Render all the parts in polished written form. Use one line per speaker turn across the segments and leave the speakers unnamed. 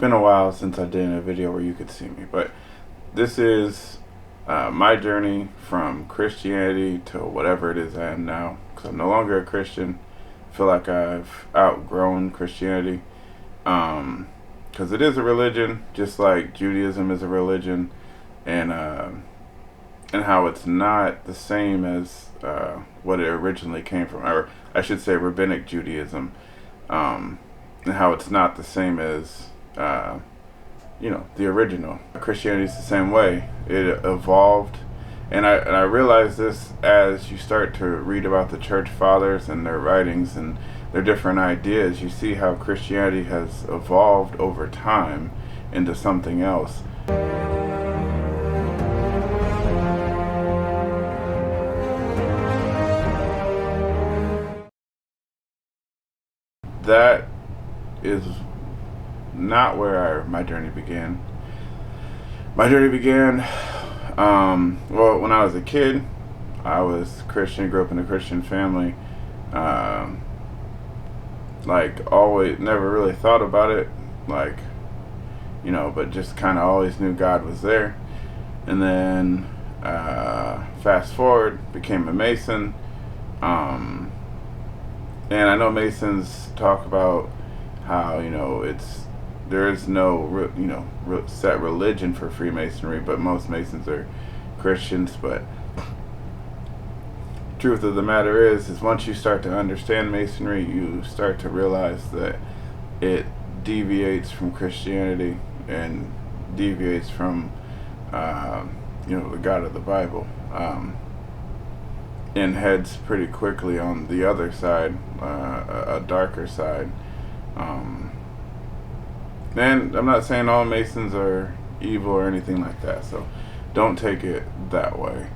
been a while since I did a video where you could see me, but this is my journey from Christianity to whatever it is I am now, because I'm no longer a Christian. I feel like I've outgrown Christianity, because it is a religion, just like Judaism is a religion, and how it's not the same as what it originally came from, or I should say rabbinic Judaism, and how it's not the same as the original. Christianity is the same way. It evolved, and I realized this as you start to read about the church fathers and their writings and their different ideas. You see how Christianity has evolved over time into something else. That is not where my journey began. My journey began, well, when I was a kid. I was Christian, grew up in a Christian family. Always, never really thought about it, but just kind of always knew God was there. And then, fast forward, became a Mason. And I know Masons talk about how, there is no, set religion for Freemasonry, but most Masons are Christians. But truth of the matter is once you start to understand Masonry, you start to realize that it deviates from Christianity and deviates from, the God of the Bible, and heads pretty quickly on the other side, a darker side. And I'm not saying all Masons are evil or anything like that, so don't take it that way.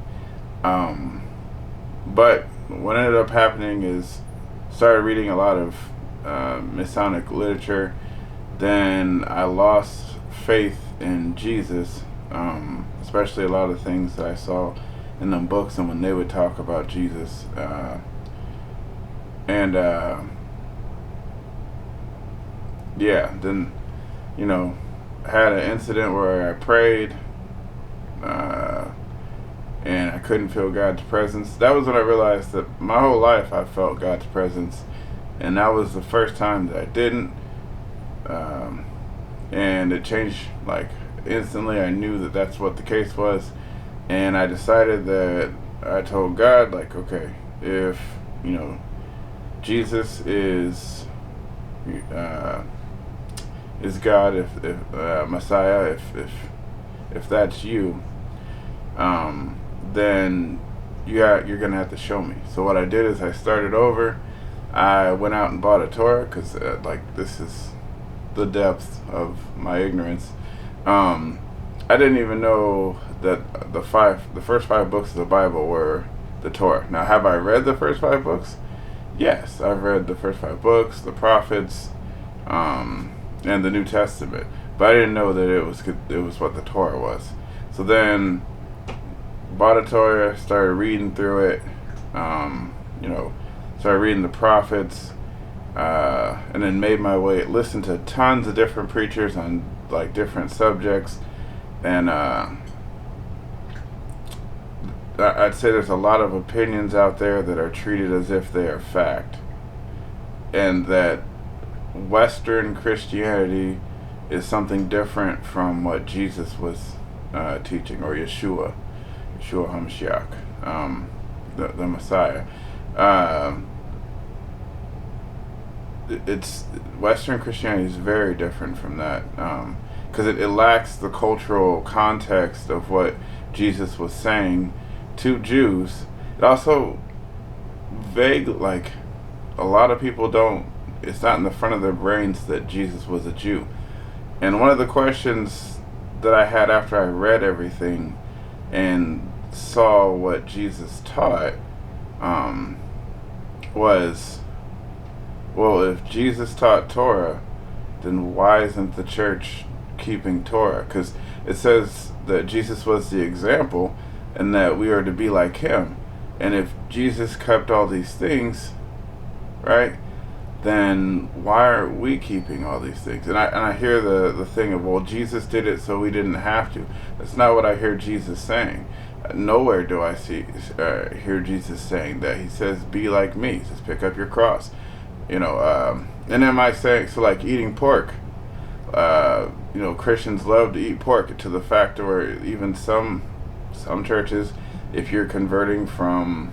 But what ended up happening is started reading a lot of Masonic literature. Then I lost faith in Jesus, especially a lot of things that I saw in them books and when they would talk about Jesus. Then had an incident where I prayed, and I couldn't feel God's presence. That was when I realized that my whole life I felt God's presence, and that was the first time that I didn't. And it changed instantly. I knew that that's what the case was, and I decided that I told God, okay, if Jesus is God, if Messiah, if that's you, then you're gonna have to show me. So what I did is I started over. I went out and bought a Torah, because this is the depth of my ignorance. I didn't even know that the first five books of the Bible were the Torah. Now, have I read the first five books? Yes, I've read the first five books, the prophets, and the New Testament, but I didn't know that it was what the Torah was. So then, bought a Torah, started reading through it, started reading the prophets, and then made my way, listened to tons of different preachers on different subjects, and I'd say there's a lot of opinions out there that are treated as if they are fact, and that Western Christianity is something different from what Jesus was teaching, or Yeshua HaMashiach, the Messiah. It's Western Christianity is very different from that, because it lacks the cultural context of what Jesus was saying to Jews. It also vague, a lot of people don't. It's not in the front of their brains that Jesus was a Jew. And one of the questions that I had after I read everything and saw what Jesus taught was, well, if Jesus taught Torah, then why isn't the church keeping Torah? Because it says that Jesus was the example and that we are to be like him. And if Jesus kept all these things, right, then why are we keeping all these things? And I hear the thing of, well, Jesus did it so we didn't have to. That's not what I hear Jesus saying. Nowhere do I hear Jesus saying that. He says, be like me. He says, pick up your cross. And am I saying, so like eating pork, Christians love to eat pork to the fact where even some churches, if you're converting from,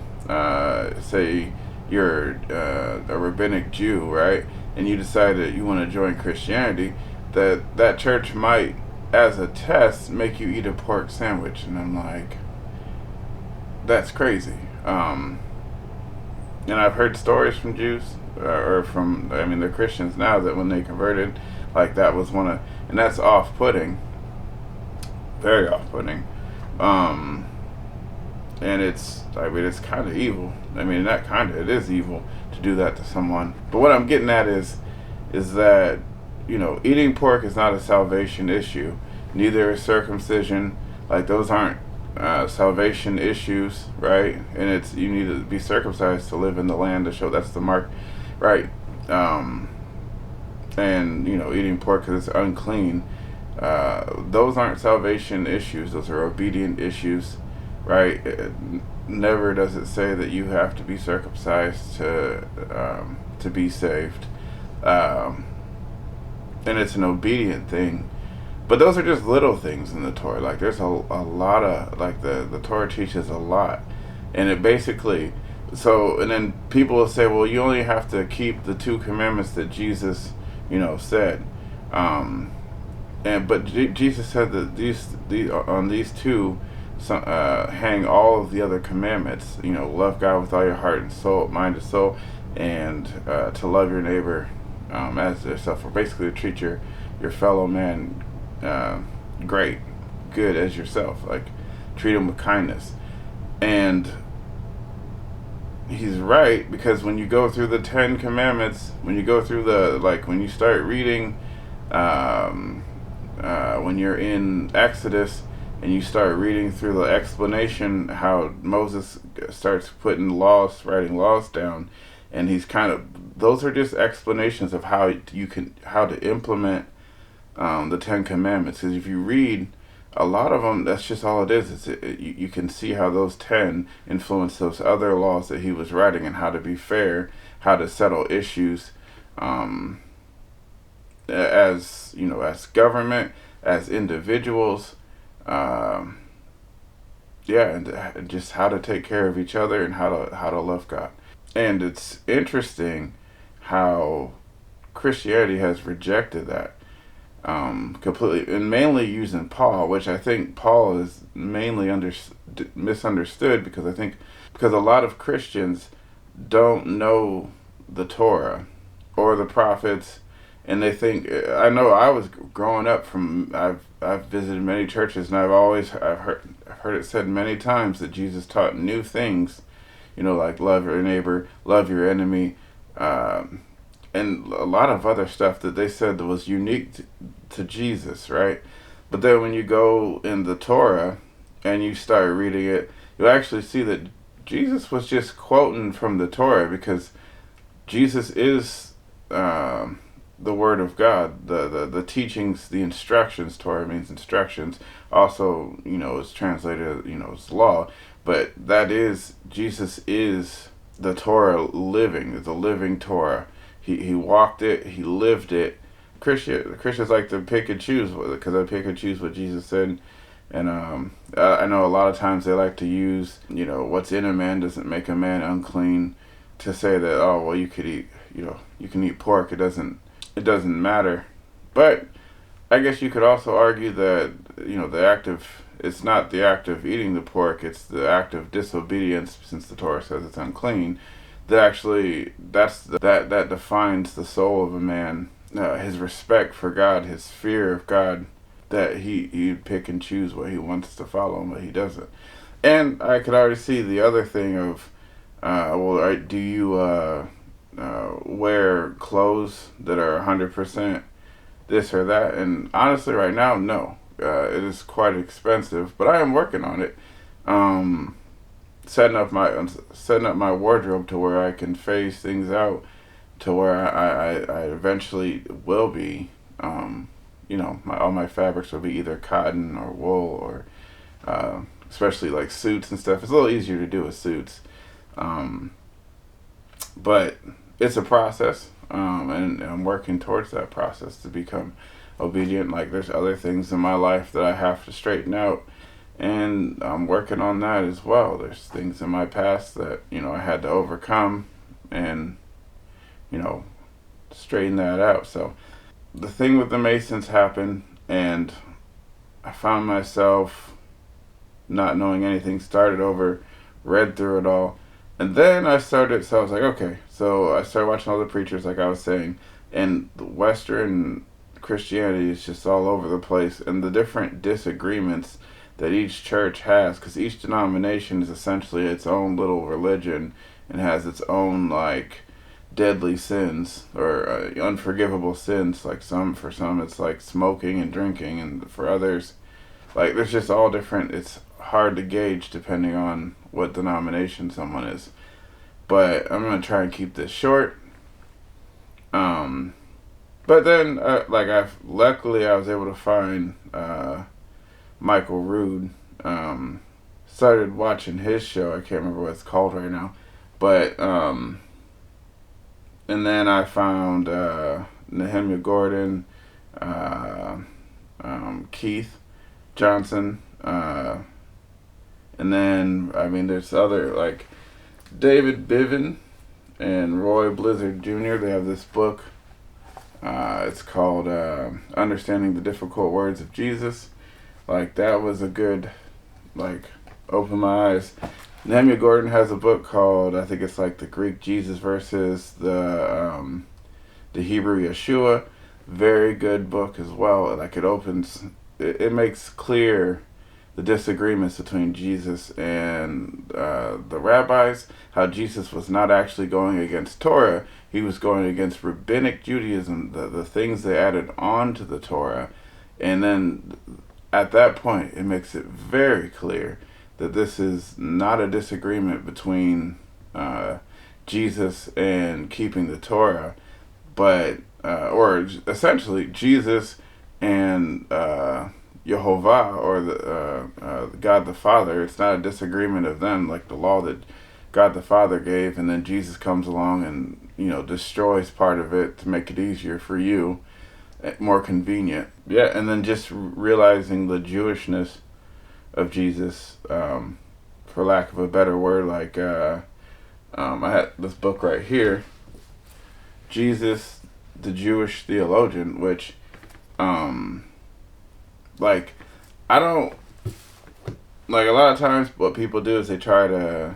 say, you're a rabbinic Jew, right, and you decide that you want to join Christianity, that church might, as a test, make you eat a pork sandwich. And I'm like, that's crazy. And I've heard stories from Jews, they're Christians now, that when they converted, like that was and that's off-putting, very off-putting. And it's kind of evil. It is evil to do that to someone. But what I'm getting at is that, eating pork is not a salvation issue. Neither is circumcision. Like, those aren't salvation issues, right? And you need to be circumcised to live in the land to show that's the mark, right? And eating pork because it's unclean. Those aren't salvation issues. Those are obedient issues, right? Never does it say that you have to be circumcised to be saved, and it's an obedient thing. But those are just little things in the Torah. Like, there's a lot of, like, the Torah teaches a lot, and it basically, and then people will say, well, you only have to keep the 2 commandments that Jesus said, but Jesus said that these on these 2 hang all of the other commandments. Love God with all your heart and soul, mind and soul, and to love your neighbor as yourself, or basically to treat your fellow man good as yourself. Like, treat him with kindness. And he's right, because when you go through the 10 commandments, when you go through when you start reading, when you're in Exodus and you start reading through the explanation how Moses starts writing laws down, and those are just explanations of how to implement the 10 commandments. Because if you read a lot of them, that's just all it is. You can see how those 10 influence those other laws that he was writing, and how to be fair, how to settle issues, as government, as individuals, and just how to take care of each other, and how to love God. And it's interesting how Christianity has rejected that completely, and mainly using Paul, which I think Paul is mainly misunderstood, because a lot of Christians don't know the Torah or the prophets, and they think, I know I was growing up I've visited many churches, and I've heard it said many times that Jesus taught new things, like love your neighbor, love your enemy, and a lot of other stuff that they said that was unique to Jesus, right? But then when you go in the Torah and you start reading it, you'll actually see that Jesus was just quoting from the Torah, because Jesus is the Word of God, the teachings, the instructions. Torah means instructions. Also, is translated, as law. But Jesus is the Torah living, the living Torah. He walked it, he lived it. Christians like to pick and choose, because they pick and choose what Jesus said. And I know a lot of times they like to use, what's in a man doesn't make a man unclean, to say that, oh, well, you could eat, you can eat pork. It doesn't matter. But I guess you could also argue that, it's not the act of eating the pork, it's the act of disobedience, since the Torah says it's unclean, that defines the soul of a man, his respect for God, his fear of God, that he pick and choose what he wants to follow and what he doesn't. And I could already see the other thing of, do you wear clothes that are 100% this or that? And honestly, right now, no. It is quite expensive, but I am working on it. Setting up my wardrobe to where I can phase things out, to where I eventually will be, all my fabrics will be either cotton or wool or, especially like suits and stuff. It's a little easier to do with suits. But it's a process, and I'm working towards that process to become obedient. Like there's other things in my life that I have to straighten out, and I'm working on that as well. There's things in my past that I had to overcome, and straighten that out. So the thing with the Masons happened, and I found myself not knowing anything. Started over, read through it all. And then I was like, okay. So I started watching all the preachers, like I was saying, and the Western Christianity is just all over the place, and the different disagreements that each church has, because each denomination is essentially its own little religion and has its own, like, deadly sins or unforgivable sins. Like for some it's like smoking and drinking, and for others, like, there's just all different. It's hard to gauge depending on what denomination someone is. But I'm going to try and keep this short. But then, luckily I was able to find Michael Rood. Started watching his show. I can't remember what it's called right now. But, and then I found Nehemiah Gordon, Keith Johnson, and then, there's other, like, David Bivin and Roy Blizzard Jr. They have this book. It's called Understanding the Difficult Words of Jesus. Like, that was a good, like, open my eyes. Nehemiah Gordon has a book called, I think it's like the Greek Jesus versus the Hebrew Yeshua. Very good book as well. Like, it makes clear the disagreements between Jesus and the rabbis, how Jesus was not actually going against Torah, he was going against rabbinic Judaism, the things they added on to the Torah. And then at that point, it makes it very clear that this is not a disagreement between Jesus and keeping the Torah, but, or essentially Jesus and Yehovah, or the God the Father. It's not a disagreement of them, like the law that God the Father gave, and then Jesus comes along and destroys part of it to make it easier for you, more convenient. Yeah, and then just realizing the Jewishness of Jesus, for lack of a better word. Like I had this book right here, Jesus, the Jewish Theologian, which like, I don't, like, a lot of times what people do is they try to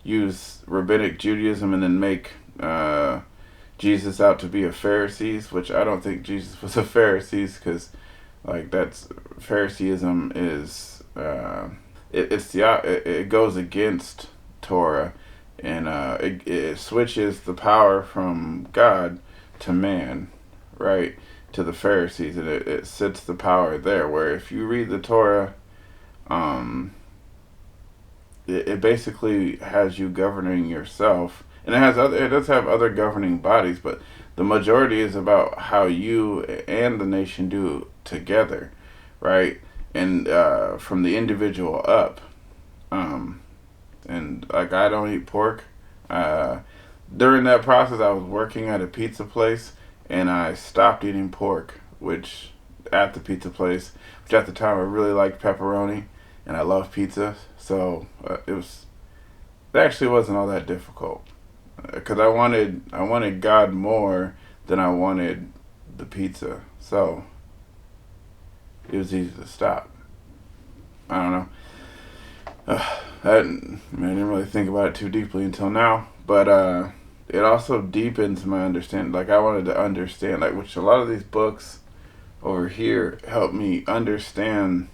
use rabbinic Judaism and then make Jesus out to be a Pharisee, which I don't think Jesus was a Pharisee, because, like, that's, Phariseeism is, it goes against Torah, and it switches the power from God to man, right? To the Pharisees, and it sits the power there, where if you read the Torah, it basically has you governing yourself, and it does have other governing bodies, but the majority is about how you and the nation do together, right? And from the individual up, and, like, I don't eat pork. During that process, I was working at a pizza place, and I stopped eating pork, at the pizza place, which at the time I really liked pepperoni, and I love pizza, so it actually wasn't all that difficult, because I wanted God more than I wanted the pizza, so it was easy to stop. I don't know. I didn't really think about it too deeply until now, but it also deepens my understanding. Like, I wanted to understand, like, which a lot of these books over here help me understand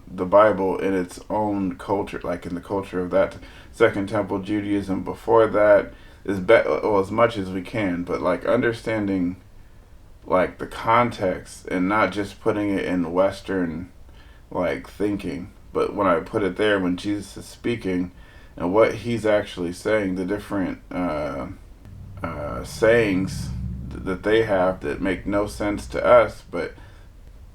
the Bible in its own culture, like in the culture of that Second Temple Judaism. Before that is as much as we can, but, like, understanding, like, the context and not just putting it in Western, like, thinking, but when I put it there, when Jesus is speaking and what he's actually saying, the different sayings that they have that make no sense to us, but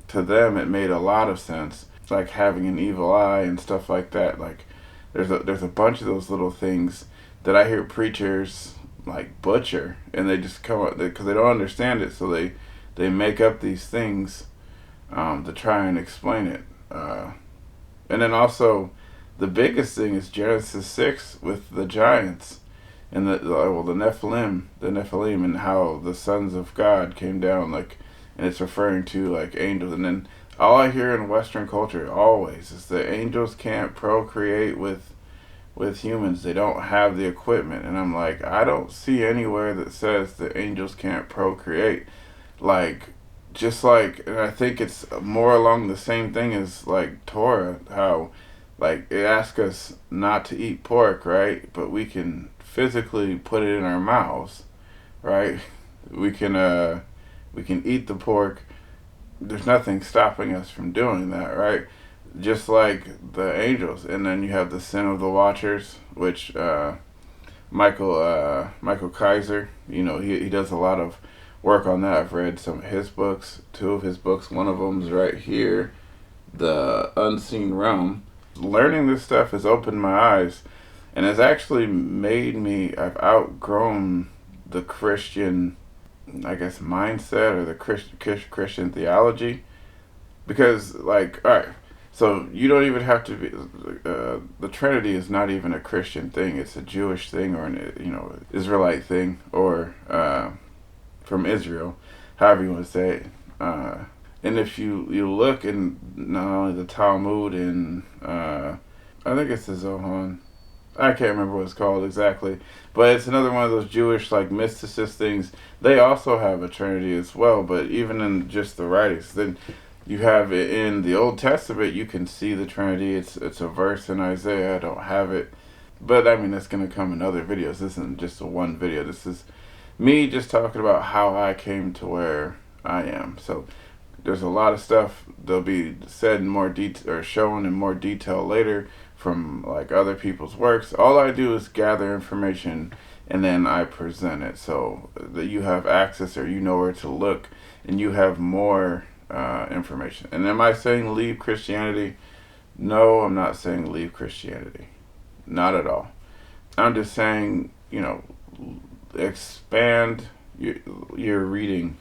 to them it made a lot of sense. It's like having an evil eye and stuff like that. Like there's a bunch of those little things that I hear preachers like butcher, and they just come up because they don't understand it, so they make up these things to try and explain it. And then also, the biggest thing is Genesis 6 with the giants and the Nephilim, and how the sons of God came down, like, and it's referring to like angels. And then all I hear in Western culture always is that angels can't procreate with humans. They don't have the equipment, and I'm like, I don't see anywhere that says that angels can't procreate. Like, just like, and I think it's more along the same thing as like Torah, how like it asks us not to eat pork, right? But we can physically put it in our mouths, right? We can eat the pork. There's nothing stopping us from doing that, right? Just like the angels. And then you have the sin of the watchers, which Michael Kaiser, he does a lot of work on that. I've read some of his books, 2 of his books. One of them is right here, The Unseen Realm. Learning this stuff has opened my eyes, and has actually made me, I've outgrown the Christian, I guess, mindset, or the Christian theology. Because, like, all right, so you don't even have to be, the Trinity is not even a Christian thing. It's a Jewish thing, or an Israelite thing, or from Israel, however you want to say it. And if you look in not only the Talmud and I think it's the Zohan, I can't remember what it's called exactly, but it's another one of those Jewish like mysticist things. They also have a Trinity as well, but even in just the writings, then you have it in the Old Testament. You can see the Trinity. It's a verse in Isaiah. I don't have it, but I mean that's gonna come in other videos. This isn't just a one video. This is me just talking about how I came to where I am. So there's a lot of stuff that'll be said in more detail, or shown in more detail later, from like other people's works. All I do is gather information and then I present it so that you have access, or you know where to look, and you have more information. And am I saying leave Christianity? No, I'm not saying leave Christianity. Not at all. I'm just saying, expand your reading,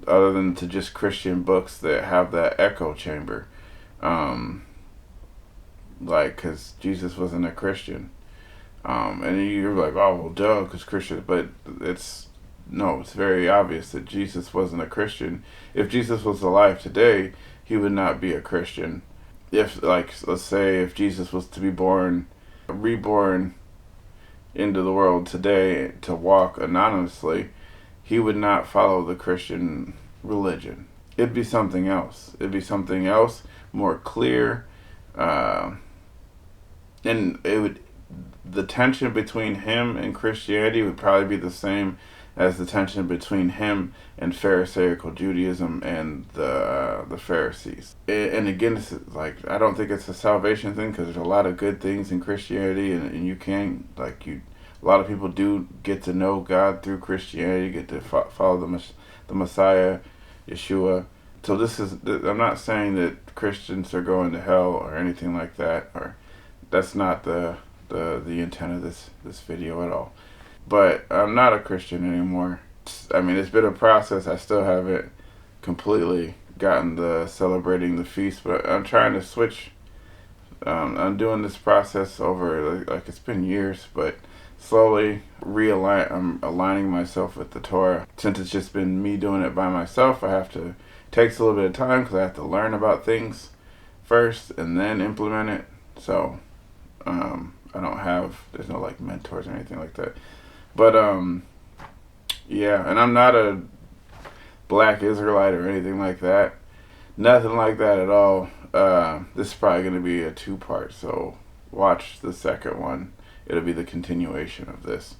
other than to just Christian books that have that echo chamber. Like, because Jesus wasn't a Christian. And you're like, oh, well, duh, because Christian. But it's very obvious that Jesus wasn't a Christian. If Jesus was alive today, he would not be a Christian. If, like, let's say if Jesus was to be reborn into the world today to walk anonymously, he would not follow the Christian religion. It'd be something else. It'd be something else, more clear, and the tension between him and Christianity would probably be the same as the tension between him and Pharisaical Judaism and the Pharisees. And again, this is like, I don't think it's a salvation thing, because there's a lot of good things in Christianity, and you can, like, a lot of people do get to know God through Christianity, get to follow the Messiah, Yeshua. So I'm not saying that Christians are going to hell or anything like that, or that's not the intent of this video at all. But I'm not a Christian anymore. I mean, it's been a process. I still haven't completely gotten the celebrating the feast, but I'm trying to switch. I'm doing this process over, like it's been years, but slowly I'm aligning myself with the Torah. Since it's just been me doing it by myself, it takes a little bit of time, because I have to learn about things first and then implement it. So there's no like mentors or anything like that. But yeah, and I'm not a black Israelite or anything like that. Nothing like that at all. This is probably going to be a 2-part, so watch the second one. It'll be the continuation of this.